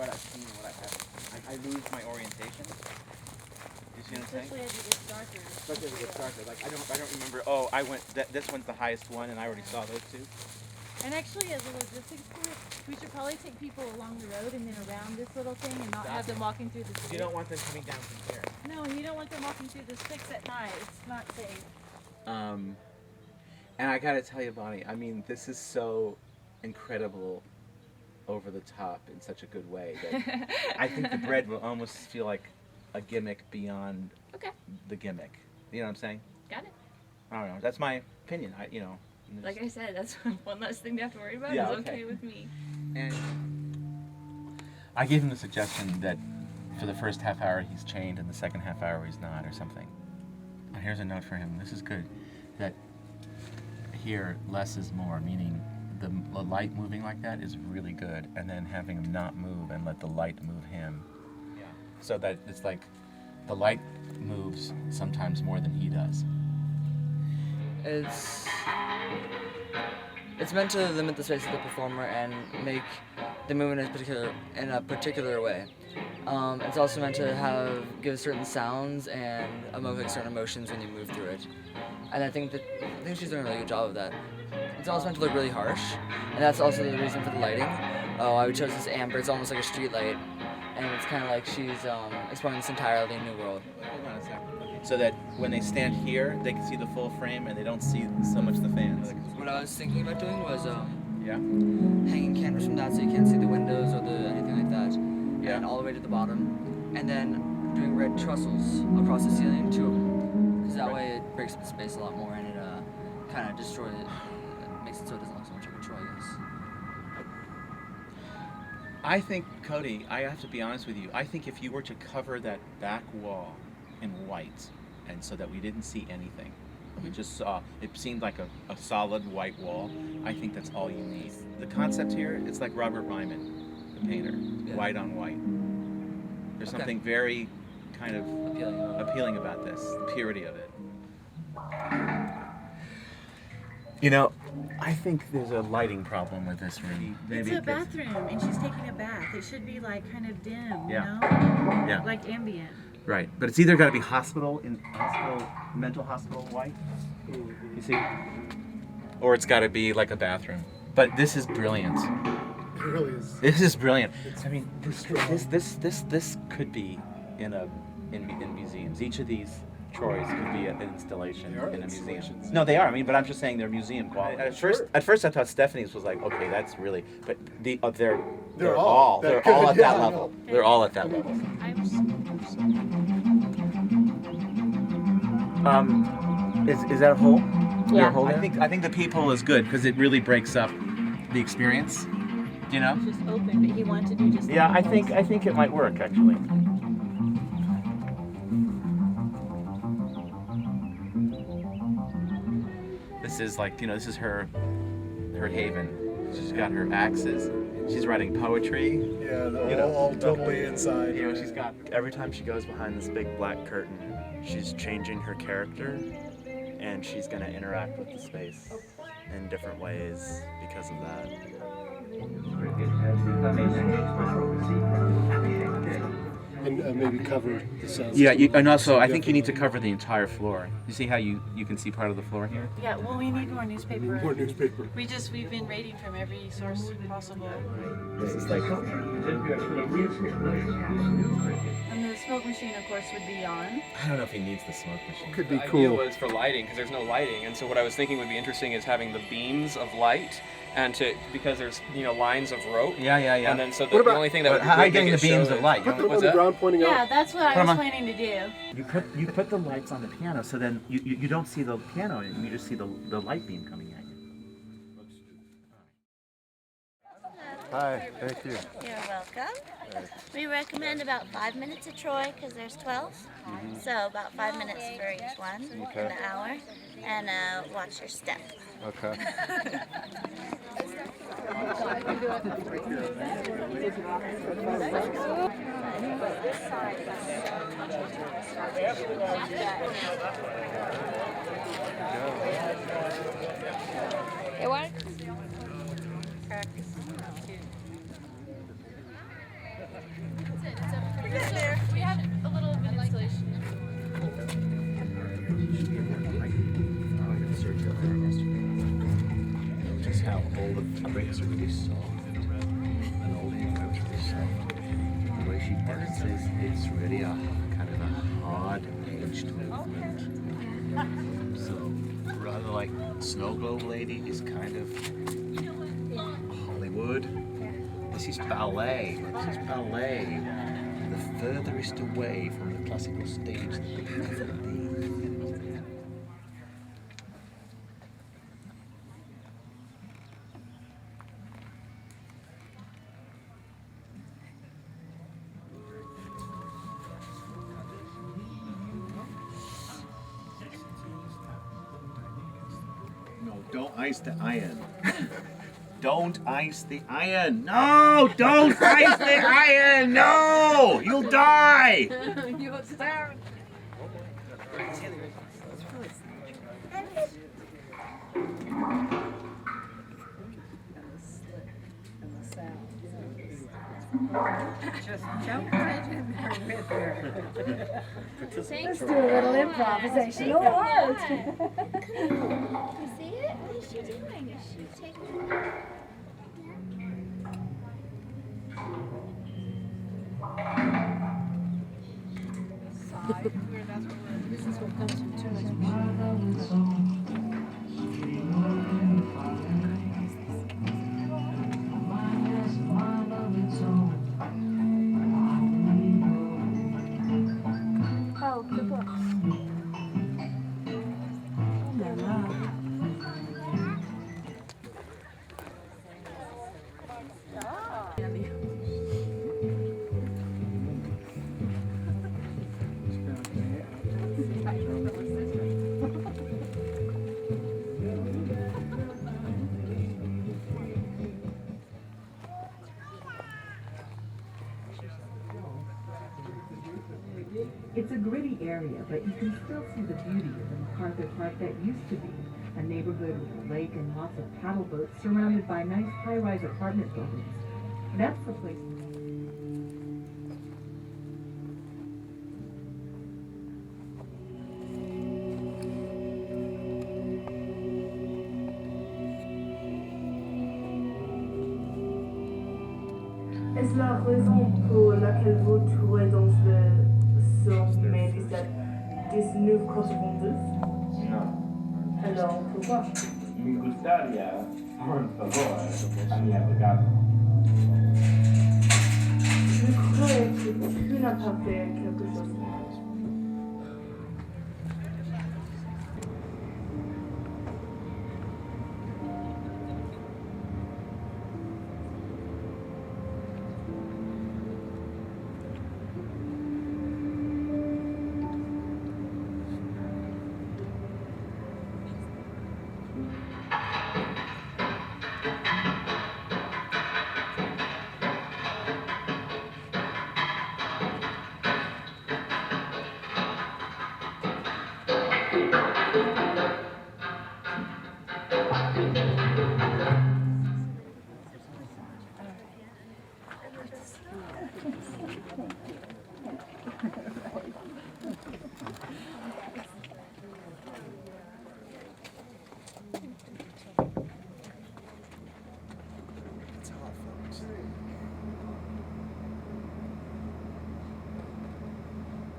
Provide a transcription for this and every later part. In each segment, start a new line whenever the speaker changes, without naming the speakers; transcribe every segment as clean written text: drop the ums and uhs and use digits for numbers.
what I've seen and what I haven't. I lose my orientation. You see what I'm saying?
Especially as it gets darker.
Especially as it gets darker. Like I don't remember. Oh, I went. This one's the highest one, and I already saw those two.
And actually, as a logistics point, we should probably take people along the road and then around this little thing and not have them walking through the sticks.
You don't want them coming down from here.
No, and you don't want them walking through the sticks at night. It's not safe.
And I gotta tell you, Bonnie, I mean, this is so incredible, over the top in such a good way that I think the bread will almost feel like a gimmick beyond the gimmick. You know what I'm saying?
Got it.
I don't know. That's my opinion.
Like I said, that's one less thing to have to worry about.
Yeah,
It's okay with me.
And I gave him the suggestion that for the first half hour he's chained and the second half hour he's not, or something. And here's a note for him. This is good. That here, less is more, meaning the light moving like that is really good, and then having him not move and let the light move him. Yeah. So that it's like the light moves sometimes more than he does.
It's meant to limit the space of the performer and make the movement in a particular way. It's also meant to give certain sounds and evoke certain emotions when you move through it. And I think she's doing a really good job of that. It's also meant to look really harsh, and that's also the reason for the lighting. I chose this amber. It's almost like a street light, and it's kind of like she's exploring this entirely new world.
Hold on a second. So that when they stand here, they can see the full frame and they don't see so much the fans.
What I was thinking about doing was
yeah,
hanging canvas from that so you can't see the windows or anything like that.
Yeah.
And all the way to the bottom, and then doing red trussels across the ceiling, 2 of them, because that way it breaks up the space a lot more and it kind of destroys it. Makes it so it doesn't look so much like a Troy, I guess.
I think, Cody, I have to be honest with you, I think if you were to cover that back wall in white, and so that we didn't see anything, we just saw, it seemed like a solid white wall, I think that's all you need. The concept here, it's like Robert Ryman, the painter, white on white. There's something very kind of appealing about this, the purity of it. You know, I think there's a lighting problem with this room.
It's a bathroom, and she's taking a bath. It should be like kind of dim, you know?
Yeah.
Like ambient.
Right, but it's either got to be mental hospital white, you see, or it's got to be like a bathroom. But this is brilliant.
It really is.
This is brilliant. I mean, this could be in museums. Each of these Troys could be an installation in a museum. No, they are. I mean, but I'm just saying they're museum quality. At first, I thought Stephanie's was like, okay, that's really. But they're all at that level. They're all at that level. Is that a hole?
Yeah.
I think the people is good because it really breaks up the experience. You know.
It's just open, but he wanted to do just.
Yeah, I think it might work actually. This is like, this is her haven. She's got her axes. She's writing poetry.
Yeah, they're all totally inside.
She's got.
Every time she goes behind this big black curtain, she's changing her character, and she's going to interact with the space in different ways because of that.
And maybe cover the sound.
Yeah, and also I think you need to cover the entire floor. You see how you can see part of the floor here?
Yeah, well, we need more newspaper.
More newspaper.
We've been raiding from every source possible.
This is like.
And the smoke machine, of course, would be on.
I don't know if he needs the smoke machine.
Could be
The
cool.
idea was for lighting, because there's no lighting, and so what I was thinking would be interesting is having the beams of light, and because there's
lines
lines of rope.
Yeah.
And then so the only thing that would be
how are you
great
getting the
to show
beams of
is-
light?
Put them on
What's
the
that?
ground pointing
Yeah,
out.
that's what I
Come
was
on.
planning to do.
You put the lights on the piano, so then you don't see the piano, you just see the light beam coming at you.
Hi, thank you.
You're welcome. We recommend about 5 minutes a Troy because there's 12. So about 5 minutes for each one in an hour. And watch your step.
Okay.
It works.
the fabrics are really soft, and all the fabrics are really soft. The way she dances, it's really a kind of a hard edged movement. So rather like Snow Globe Lady is kind of Hollywood. This is ballet. This is ballet. The furthest away from the classical stage that they can ever be. No, don't ice the iron. Don't ice the iron. No, don't ice the iron. No, you'll die.
You'll start.
Just jump right in there with her.
Let's
do a little improvisational art.
You see it? What is she doing? Is she taking
This is what comes from too much
Oh, the books.
It's a gritty area, but you can still see the beauty of the MacArthur Park that used to be a neighborhood with a lake and lots of paddle boats surrounded by nice high-rise apartment buildings. That's the place.
Est-ce la raison pour laquelle vous trouvez dans le sommet de cette 1992?
No.
Alors, pourquoi?
Me gustaría, por favor, mi abogado.
Je crois que tu n'as pas fait quelque chose.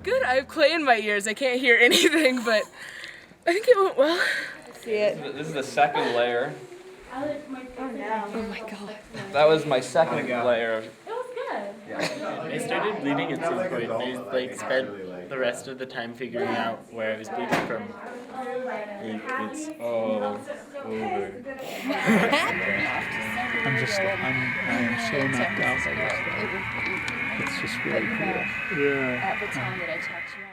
Good, I have clay in my ears. I can't hear anything, but I think it went well.
See it?
This is the second layer.
Oh my god.
That was my second layer.
It was good.
I started bleeding at some point. I like spent the rest of the time figuring out where I was bleeding from. It's all over.
I am so knocked out by this stuff. It's just really cool.
At the time that I talked to you.